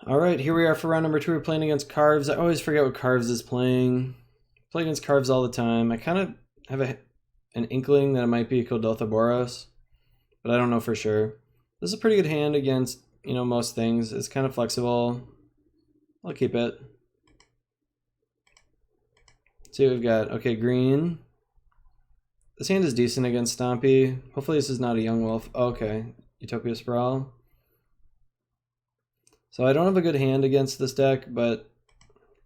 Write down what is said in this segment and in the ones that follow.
Alright, here we are for round number 2. We're playing against Carves. I always forget what Carves is playing. I play against Carves all the time. I kind of have an inkling that it might be Kodotha, but I don't know for sure. This is a pretty good hand against, most things. It's kind of flexible. I'll keep it. Let's see what we've got. Okay, green. This hand is decent against Stompy. Hopefully this is not a Young Wolf. Oh, okay, Utopia Sprawl. So I don't have a good hand against this deck, but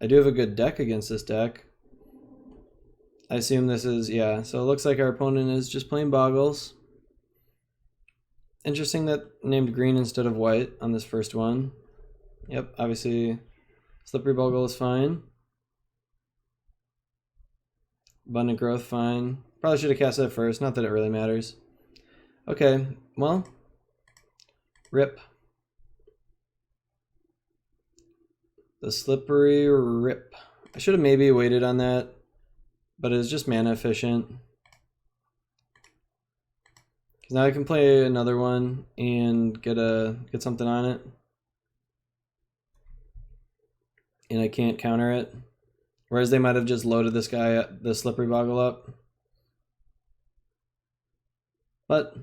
I do have a good deck against this deck. I assume this is, yeah, so it looks like our opponent is just playing Bogles. Interesting that named green instead of white on this first one. Yep, obviously Slippery Bogle is fine. Abundant Growth, fine. Probably should have cast that first, not that it really matters. Okay, well, rip. The Slippery Rip. I should have maybe waited on that, but it's just mana efficient. Because now I can play another one and get something on it. And I can't counter it. Whereas they might have just loaded this guy, the Slippery Boggle up. But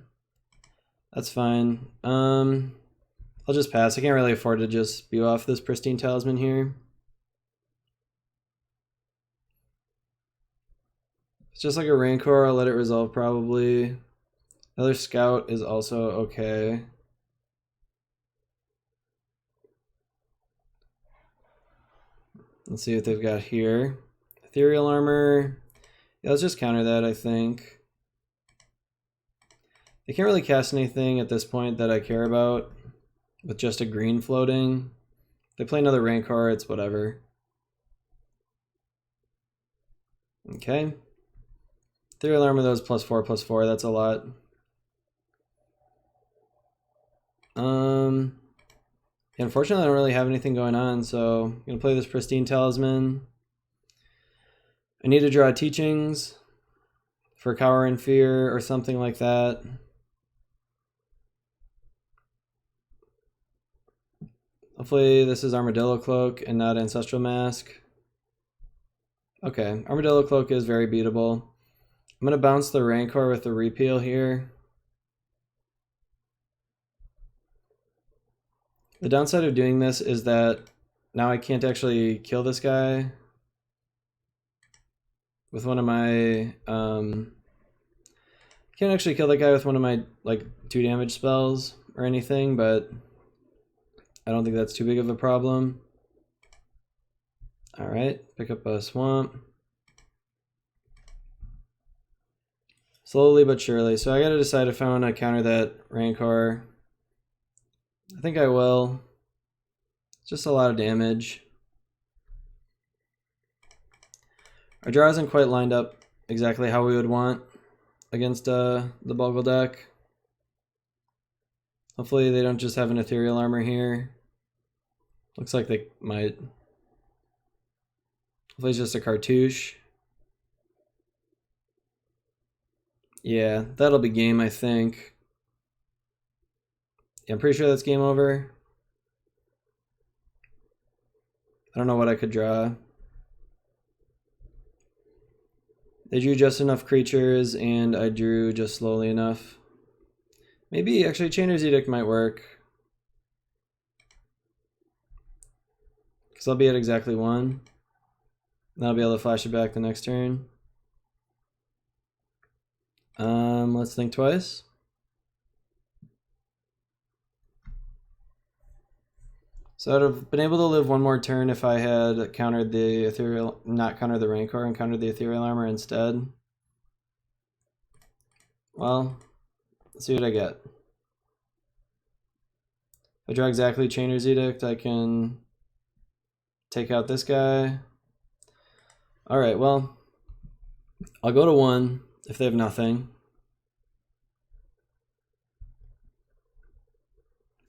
that's fine. I'll just pass. I can't really afford to just spew off this Pristine Talisman here. It's just like a Rancor. I'll let it resolve probably. Another Scout is also okay. Let's see what they've got here. Ethereal Armor. Yeah, let's just counter that, I think. They can't really cast anything at this point that I care about with just a green floating. If they play another Rancor, it's whatever. Okay. Ethereal Armor, those +4/+4, that's a lot. Unfortunately, I don't really have anything going on, so I'm going to play this Pristine Talisman. I need to draw Teachings for Cower in Fear or something like that. Hopefully this is Armadillo Cloak and not Ancestral Mask. Okay, Armadillo Cloak is very beatable. I'm going to bounce the Rancor with the Repeal here. The downside of doing this is that now I can't actually kill this guy with one of my... can't actually kill that guy with one of my 2 damage spells or anything, but I don't think that's too big of a problem. Alright, pick up a Swamp. Slowly but surely. So I gotta decide if I want to counter that Rancor. I think I will. It's just a lot of damage. Our draw isn't quite lined up exactly how we would want against the Bogle deck. Hopefully they don't just have an Ethereal Armor here. Looks like they might. Hopefully it's just a Cartouche. Yeah, that'll be game, I think. Yeah, I'm pretty sure that's game over. I don't know what I could draw. They drew just enough creatures, and I drew just slowly enough. Maybe, actually, Chainer's Edict might work. Because I'll be at exactly 1. And I'll be able to flash it back the next turn. Let's think twice. So I'd have been able to live one more turn if I had countered the Ethereal, not countered the Rancor and countered the Ethereal Armor instead. Well, let's see what I get. If I draw exactly Chainer's Edict, I can take out this guy. Alright, well, I'll go to 1 if they have nothing.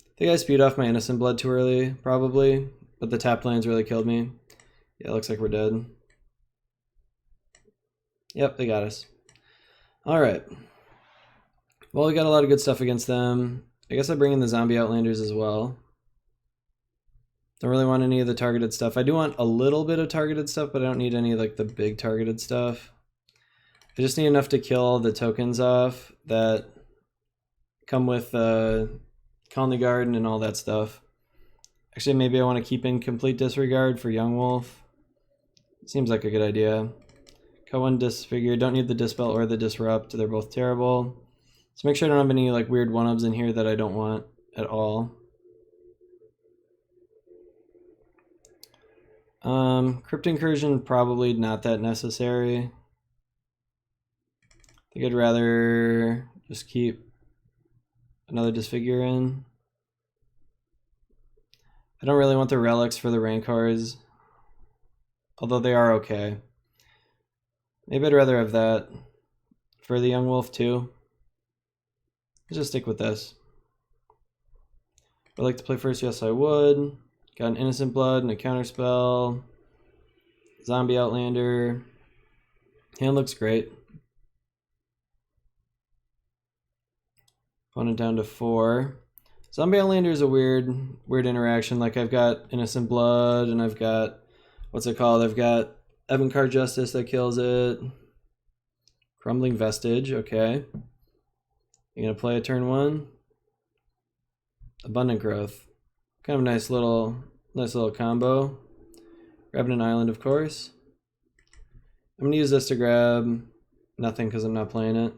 I think I spewed off my Innocent Blood too early, probably, but the tap lands really killed me. Yeah, it looks like we're dead. Yep, they got us. Alright. Well, we got a lot of good stuff against them. I guess I bring in the Zombie Outlanders as well. Don't really want any of the targeted stuff. I do want a little bit of targeted stuff, but I don't need any like the big targeted stuff. I just need enough to kill all the tokens off that come with Colony Garden and all that stuff. Actually, maybe I want to keep in Complete Disregard for Young Wolf. Seems like a good idea. Cut one Disfigure. Don't need the Dispel or the Disrupt. They're both terrible. So make sure I don't have any like weird 1-ups in here that I don't want at all. Crypt Incursion, probably not that necessary. I think I'd rather just keep another Disfigure in. I don't really want the relics for the Rancors, although they are okay. Maybe I'd rather have that for the Young Wolf too. Let's just stick with this. Would I like to play first? Yes, I would. Got an Innocent Blood and a Counterspell. Zombie Outlander. Hand looks great. Opponent down to 4. Zombie Outlander is a weird interaction. Like I've got Innocent Blood and I've got, what's it called? I've got Avant-Garde Justice that kills it. Crumbling Vestige, okay. You gonna play a turn 1? Abundant Growth. Kind of a nice little combo. Grabbing an island, of course. I'm gonna use this to grab nothing because I'm not playing it.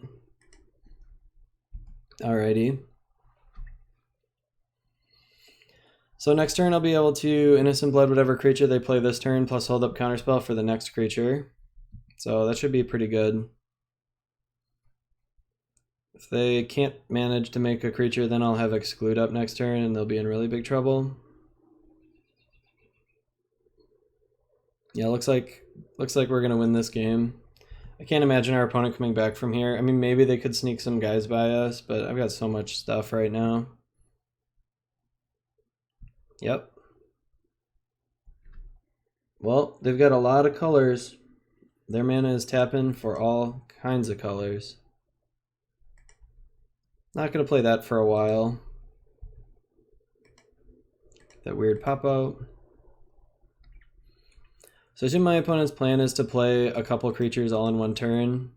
Alrighty. So next turn I'll be able to Innocent Blood whatever creature they play this turn plus hold up Counterspell for the next creature. So that should be pretty good. If they can't manage to make a creature, then I'll have Exclude up next turn and they'll be in really big trouble. Yeah, looks like we're gonna win this game. I can't imagine our opponent coming back from here. I mean, maybe they could sneak some guys by us, but I've got so much stuff right now. Yep. Well, they've got a lot of colors. Their mana is tapping for all kinds of colors. Not gonna play that for a while. That weird pop out. So I assume my opponent's plan is to play a couple creatures all in one turn,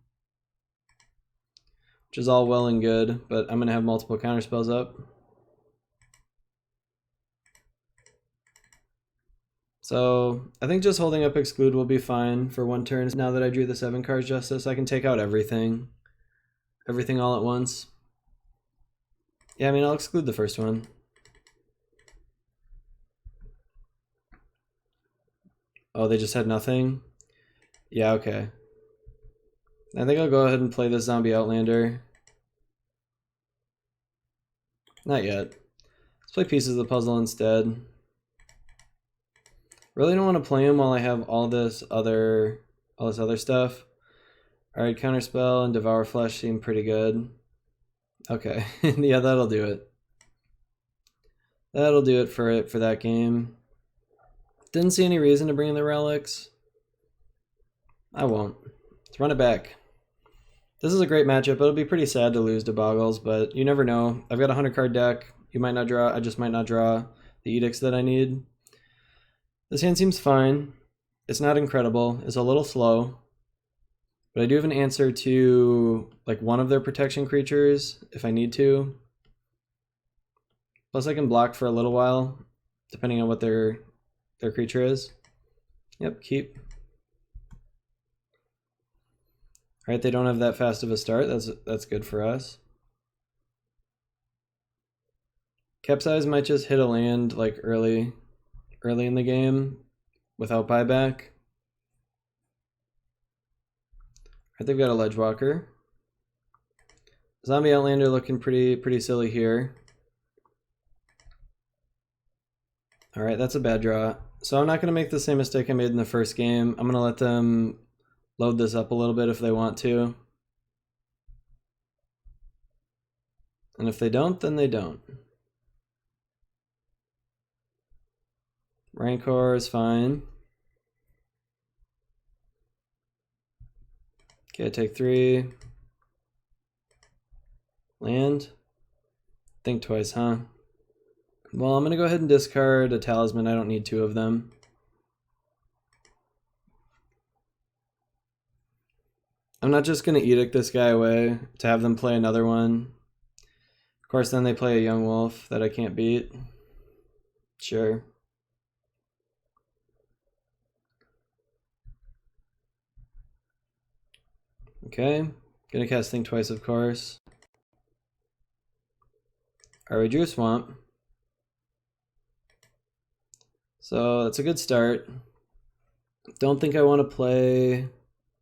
which is all well and good, but I'm gonna have multiple counterspells up. So I think just holding up Exclude will be fine for one turn. Now that I drew the 7 cards Justice, I can take out everything all at once. Yeah, I mean, I'll exclude the first one. Oh, they just had nothing? Yeah, okay. I think I'll go ahead and play this Zombie Outlander. Not yet. Let's play Pieces of the Puzzle instead. Really don't want to play him while I have all this other stuff. Alright, Counterspell and Devour Flesh seem pretty good. Okay, yeah, that'll do it. That'll do it for that game. Didn't see any reason to bring in the relics. I won't. Let's run it back. This is a great matchup. It'll be pretty sad to lose to Bogles, but you never know. I've got a 100-card deck. You might not draw. I just might not draw the edicts that I need. This hand seems fine. It's not incredible. It's a little slow. But I do have an answer to like one of their protection creatures if I need to. Plus I can block for a little while, depending on what their creature is. Yep, keep. Alright, they don't have that fast of a start. That's good for us. Capsize might just hit a land like early in the game without buyback. They've got a Ledgewalker. Zombie Outlander looking pretty silly here. Alright, that's a bad draw. So I'm not going to make the same mistake I made in the first game. I'm going to let them load this up a little bit if they want to. And if they don't, then they don't. Rancor is fine. Okay, take 3. Land. Think twice, huh? Well, I'm going to go ahead and discard a talisman. I don't need two of them. I'm not just going to edict this guy away to have them play another one. Of course, then they play a young wolf that I can't beat. Sure. Okay. Gonna cast Think Twice, of course. Alright, we drew a swamp. So that's a good start. Don't think I want to play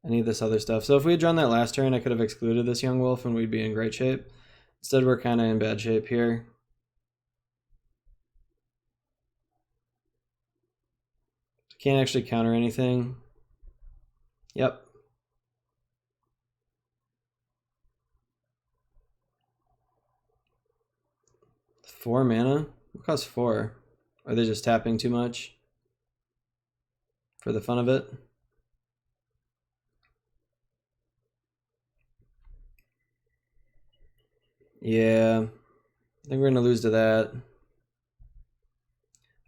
any of this other stuff. So if we had drawn that last turn, I could have excluded this young wolf and we'd be in great shape. Instead, we're kind of in bad shape here. Can't actually counter anything. Yep. 4 mana? What costs 4? Are they just tapping too much? For the fun of it? Yeah. I think we're gonna lose to that.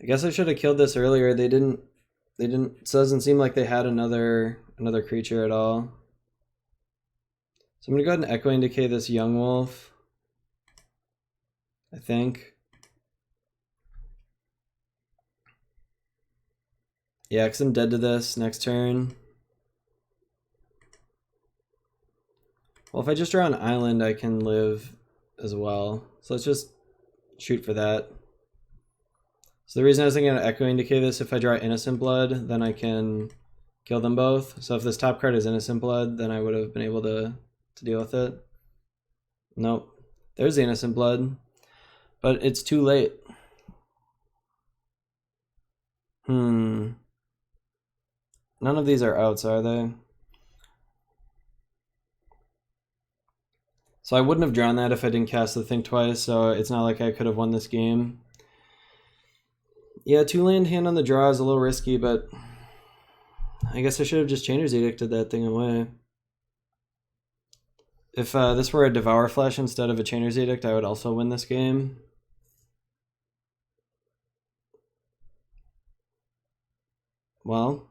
I guess I should have killed this earlier. They didn't. It doesn't seem like they had another creature at all. So I'm gonna go ahead and Echoing Decay this young wolf. I think. Yeah, because I'm dead to this next turn. Well, if I just draw an island, I can live as well. So let's just shoot for that. So the reason I was thinking of Echoing Decay this, if I draw Innocent Blood, then I can kill them both. So if this top card is Innocent Blood, then I would have been able to deal with it. Nope. There's the Innocent Blood. But it's too late. None of these are outs, are they? So I wouldn't have drawn that if I didn't cast the Think Twice, so it's not like I could have won this game. Yeah, 2-land hand on the draw is a little risky, but I guess I should have just Chainer's Edicted that thing away. If this were a Devour Flesh instead of a Chainer's Edict, I would also win this game. Well,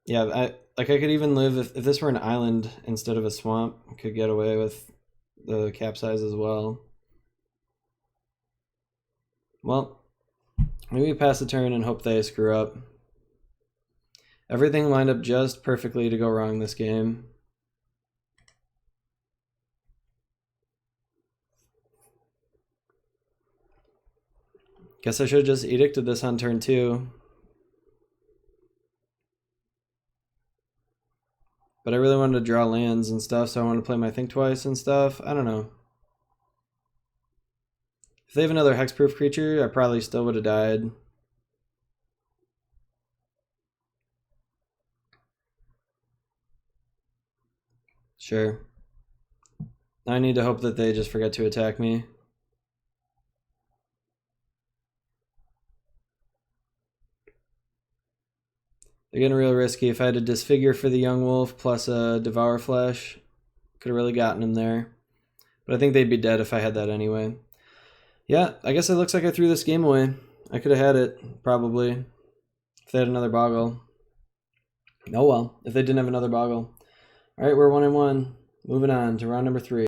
yeah, I could even live if this were an island instead of a swamp. I could get away with the capsize as well. Well, maybe pass the turn and hope they screw up. Everything lined up just perfectly to go wrong this game. Guess I should have just edicted this on turn 2. But I really wanted to draw lands and stuff, so I wanted to play my Think Twice and stuff. I don't know. If they have another hexproof creature, I probably still would have died. Sure. I need to hope that they just forget to attack me. They're getting real risky. If I had a Disfigure for the young wolf plus a Devour Flesh, could have really gotten him there. But I think they'd be dead if I had that anyway. Yeah, I guess it looks like I threw this game away. I could have had it, probably, if they had another Boggle. Oh well, if they didn't have another Boggle. Alright, we're 1-1. Moving on to round number 3.